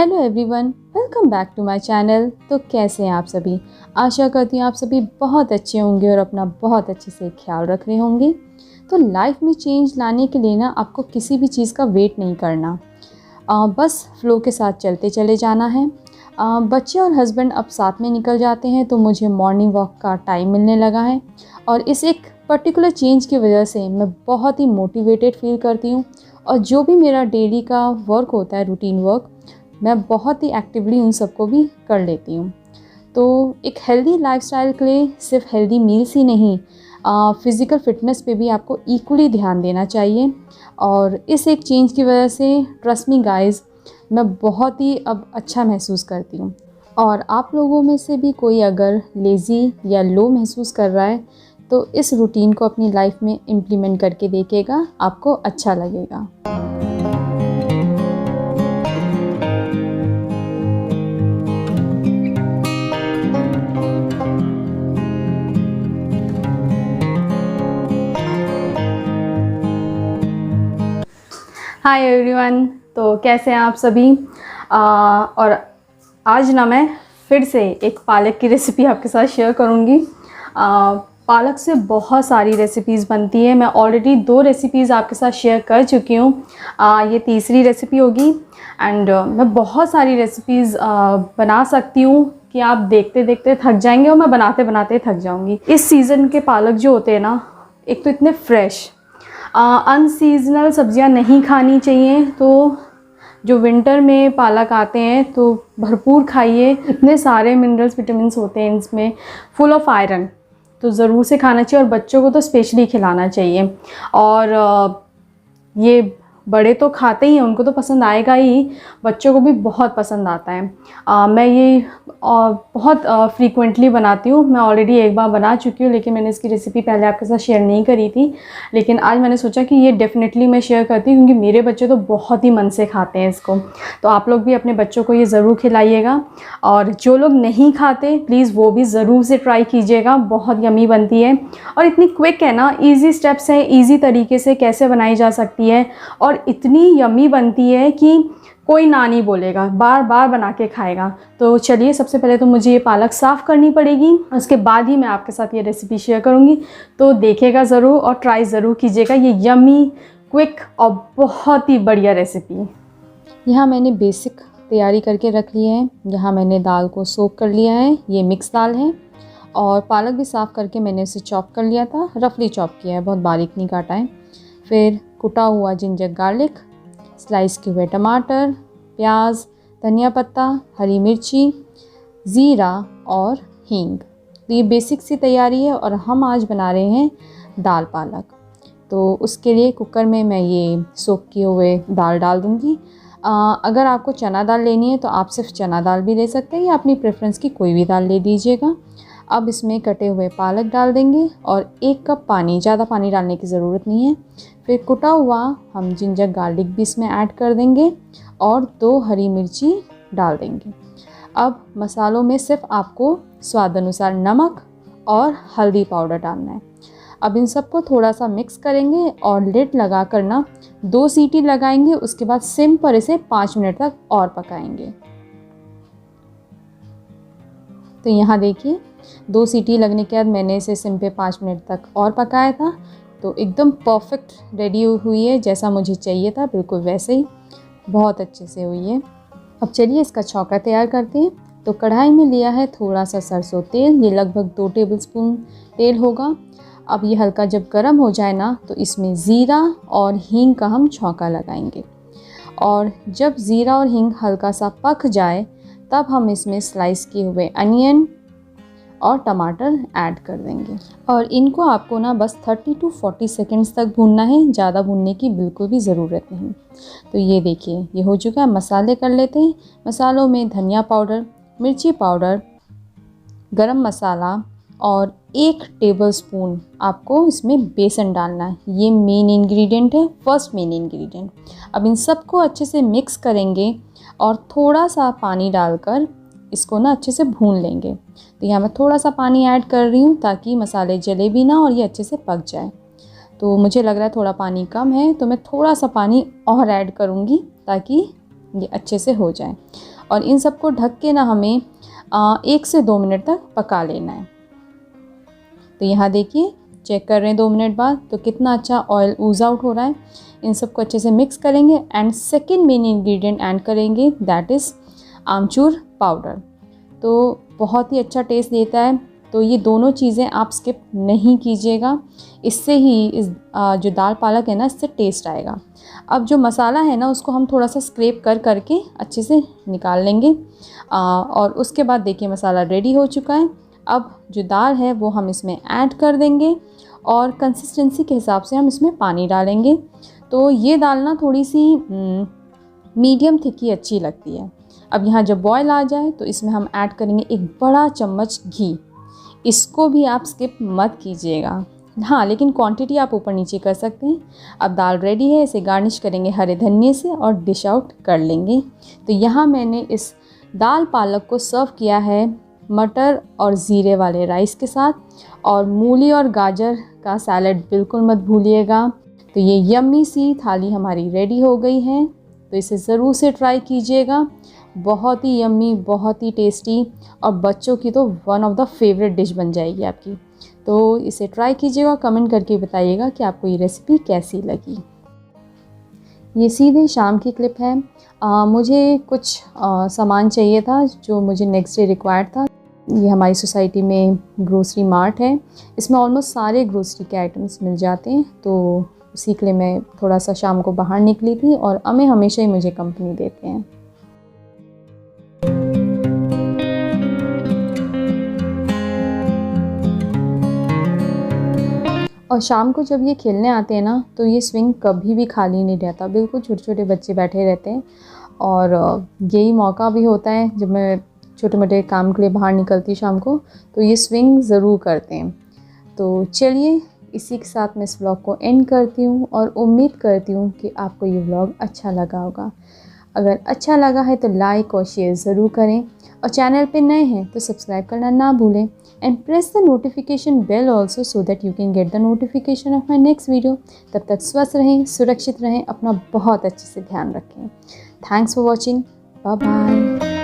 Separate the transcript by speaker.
Speaker 1: Hello everyone, welcome back to my channel. तो कैसे हैं आप सभी? आशा करती हूँ आप सभी बहुत अच्छे होंगे और अपना बहुत अच्छे से ख्याल रख रहे होंगे। तो लाइफ में चेंज लाने के लिए ना आपको किसी भी चीज़ का वेट नहीं करना, बस फ्लो के साथ चलते चले जाना है। बच्चे और हस्बैंड अब साथ में निकल जाते हैं तो मुझे मॉर्निंग वॉक का टाइम मिलने लगा है और इस एक पर्टिकुलर चेंज की वजह से मैं बहुत ही मोटिवेटेड फील करती हूँ। और जो भी मेरा डेली का वर्क होता है, रूटीन वर्क, मैं बहुत ही एक्टिवली उन सबको भी कर लेती हूँ। तो एक हेल्दी लाइफस्टाइल के लिए सिर्फ हेल्दी मील्स ही नहीं, फ़िज़िकल फ़िटनेस पे भी आपको इक्वली ध्यान देना चाहिए। और इस एक चेंज की वजह से ट्रस्ट मी गाइस, मैं बहुत ही अब अच्छा महसूस करती हूँ। और आप लोगों में से भी कोई अगर लेज़ी या लो महसूस कर रहा है तो इस रूटीन को अपनी लाइफ में इम्प्लीमेंट करके देखिएगा, आपको अच्छा लगेगा। हाय एवरीवन, तो कैसे हैं आप सभी? और आज ना मैं फिर से एक पालक की रेसिपी आपके साथ शेयर करूंगी। पालक से बहुत सारी रेसिपीज़ बनती है। मैं ऑलरेडी 2 रेसिपीज़ आपके साथ शेयर कर चुकी हूँ। ये तीसरी रेसिपी होगी। एंड मैं बहुत सारी रेसिपीज़ बना सकती हूँ कि आप देखते देखते थक जाएंगे और मैं बनाते बनाते थक जाऊँगी। इस सीज़न के पालक जो होते हैं ना, एक तो इतने फ्रेश, अनसीजनल सब्जियां नहीं खानी चाहिए। तो जो विंटर में पालक आते हैं तो भरपूर खाइए। इतने सारे मिनरल्स, विटामिन्स होते हैं इसमें, फुल ऑफ आयरन, तो ज़रूर से खाना चाहिए। और बच्चों को तो स्पेशली खिलाना चाहिए। और ये बड़े तो खाते ही हैं, उनको तो पसंद आएगा ही, बच्चों को भी बहुत पसंद आता है। मैं ये बहुत फ्रीक्वेंटली बनाती हूँ। मैं ऑलरेडी एक बार बना चुकी हूँ, लेकिन मैंने इसकी रेसिपी पहले आपके साथ शेयर नहीं करी थी। लेकिन आज मैंने सोचा कि ये डेफ़िनेटली मैं शेयर करती हूँ, क्योंकि मेरे बच्चे तो बहुत ही मन से खाते हैं इसको। तो आप लोग भी अपने बच्चों को ये ज़रूर खिलाइएगा। और जो लोग नहीं खाते, प्लीज़ वो भी ज़रूर से ट्राई कीजिएगा। बहुत यमी बनती है और इतनी क्विक है ना, ईजी स्टेप्स हैं, ईजी तरीके से कैसे बनाई जा सकती है। और इतनी यमी बनती है कि कोई ना नहीं बोलेगा, बार बार बना के खाएगा। तो चलिए, सबसे पहले तो मुझे ये पालक साफ़ करनी पड़ेगी, उसके बाद ही मैं आपके साथ ये रेसिपी शेयर करूँगी। तो देखिएगा ज़रूर और ट्राई ज़रूर कीजिएगा ये यमी, क्विक और बहुत ही बढ़िया रेसिपी। यहाँ मैंने बेसिक तैयारी करके रख ली है। यहाँ मैंने दाल को सोक कर लिया है, ये मिक्स दाल है। और पालक भी साफ़ करके मैंने उसे चॉप कर लिया था, रफली चॉप किया है, बहुत बारीक नहीं काटा है। फिर कुटा हुआ जिंजर गार्लिक, स्लाइस किए हुए टमाटर, प्याज, धनिया पत्ता, हरी मिर्ची, ज़ीरा और हींग। तो ये बेसिक सी तैयारी है और हम आज बना रहे हैं दाल पालक। तो उसके लिए कुकर में मैं ये सोक किए हुए दाल डाल दूँगी। अगर आपको चना दाल लेनी है तो आप सिर्फ चना दाल भी ले सकते हैं, या अपनी प्रेफरेंस की कोई भी दाल ले दीजिएगा। अब इसमें कटे हुए पालक डाल देंगे और 1 कप पानी, ज़्यादा पानी डालने की ज़रूरत नहीं है। फिर कुटा हुआ हम जिंजर गार्लिक भी इसमें ऐड कर देंगे और 2 हरी मिर्ची डाल देंगे। अब मसालों में सिर्फ आपको स्वाद अनुसार नमक और हल्दी पाउडर डालना है। अब इन सबको थोड़ा सा मिक्स करेंगे और लिड लगा कर ना 2 सीटी लगाएंगे। उसके बाद सिम पर इसे 5 मिनट तक और पकाएंगे। तो यहाँ देखिए, 2 सीटी लगने के बाद मैंने इसे सिम पे 5 मिनट तक और पकाया था। तो एकदम परफेक्ट रेडी हुई है, जैसा मुझे चाहिए था, बिल्कुल वैसे ही बहुत अच्छे से हुई है। अब चलिए इसका छौंका तैयार करते हैं। तो कढ़ाई में लिया है थोड़ा सा सरसों तेल, ये लगभग 2 टेबलस्पून तेल होगा। अब ये हल्का जब गर्म हो जाए ना, तो इसमें ज़ीरा और हींग का हम छौंका लगाएंगे। और जब ज़ीरा और हींग हल्का सा पक जाए, तब हम इसमें स्लाइस किए हुए अनियन और टमाटर ऐड कर देंगे। और इनको आपको ना बस 30 to 40 सेकेंड्स तक भूनना है, ज़्यादा भूनने की बिल्कुल भी ज़रूरत नहीं। तो ये देखिए, ये हो चुका है। मसाले कर लेते हैं। मसालों में धनिया पाउडर, मिर्ची पाउडर, गरम मसाला और 1 टेबलस्पून आपको इसमें बेसन डालना है। ये मेन इंग्रेडिएंट है, फर्स्ट मेन इंग्रेडिएंट। अब इन सबको अच्छे से मिक्स करेंगे और थोड़ा सा पानी डालकर इसको ना अच्छे से भून लेंगे। तो यहाँ मैं थोड़ा सा पानी ऐड कर रही हूँ ताकि मसाले जले भी ना और ये अच्छे से पक जाए। तो मुझे लग रहा है थोड़ा पानी कम है, तो मैं थोड़ा सा पानी और ऐड करूँगी ताकि ये अच्छे से हो जाए। और इन सबको ढक के ना हमें 1 से 2 मिनट तक पका लेना है। तो यहाँ देखिए चेक कर रहे हैं 2 मिनट बाद तो कितना अच्छा ऑयल ऊज आउट हो रहा है। इन सबको अच्छे से मिक्स करेंगे and second main ingredient add करेंगे, दैट इज़ आमचूर पाउडर। तो बहुत ही अच्छा टेस्ट देता है। तो ये दोनों चीज़ें आप स्किप नहीं कीजिएगा, इससे ही इस जो दाल पालक है ना इससे टेस्ट आएगा। अब जो मसाला है ना उसको हम थोड़ा सा स्क्रैप करके अच्छे से निकाल लेंगे। और उसके बाद देखिए मसाला रेडी हो चुका है। अब जो दाल है वो हम इसमें ऐड कर देंगे और कंसिस्टेंसी के हिसाब से हम इसमें पानी डालेंगे। तो ये दाल ना थोड़ी सी मीडियम थिक ही अच्छी लगती है। अब यहाँ जब बॉयल आ जाए तो इसमें हम ऐड करेंगे 1 बड़ा चम्मच घी। इसको भी आप स्किप मत कीजिएगा, हाँ लेकिन क्वांटिटी आप ऊपर नीचे कर सकते हैं। अब दाल रेडी है, इसे गार्निश करेंगे हरे धनिए से और डिश आउट कर लेंगे। तो यहाँ मैंने इस दाल पालक को सर्व किया है मटर और ज़ीरे वाले राइस के साथ, और मूली और गाजर का सैलड बिल्कुल मत भूलिएगा। तो ये यम्मी सी थाली हमारी रेडी हो गई है। तो इसे ज़रूर से ट्राई कीजिएगा, बहुत ही यम्मी, बहुत ही टेस्टी, और बच्चों की तो one of the favourite dish बन जाएगी आपकी। तो इसे ट्राई कीजिएगा, कमेंट करके बताइएगा कि आपको ये रेसिपी कैसी लगी। ये सीधे शाम की क्लिप है। मुझे कुछ सामान चाहिए था जो मुझे नेक्स्ट डे रिक्वायर्ड था। ये हमारी सोसाइटी में ग्रोसरी मार्ट है, इसमें ऑलमोस्ट सारे ग्रोसरी के आइटम्स मिल जाते हैं। तो उसी के लिए मैं थोड़ा सा शाम को बाहर निकली थी, और अम्मी हमेशा ही मुझे कंपनी देते हैं। और शाम को जब ये खेलने आते हैं ना तो ये स्विंग कभी भी खाली नहीं रहता, बिल्कुल छोटे छोटे बच्चे बैठे रहते हैं। और यही मौका भी होता है जब मैं छोटे मोटे काम के लिए बाहर निकलती शाम को, तो ये स्विंग ज़रूर करते हैं। तो चलिए इसी के साथ मैं इस व्लॉग को एंड करती हूँ, और उम्मीद करती हूँ कि आपको ये व्लॉग अच्छा लगा होगा। अगर अच्छा लगा है तो लाइक और शेयर ज़रूर करें, और चैनल पे नए हैं तो सब्सक्राइब करना ना भूलें, and press the notification bell also so that you can get the notification of my next video. तब तक स्वस्थ रहें, सुरक्षित रहें, अपना बहुत अच्छे से ध्यान रखें। Thanks for watching, bye bye.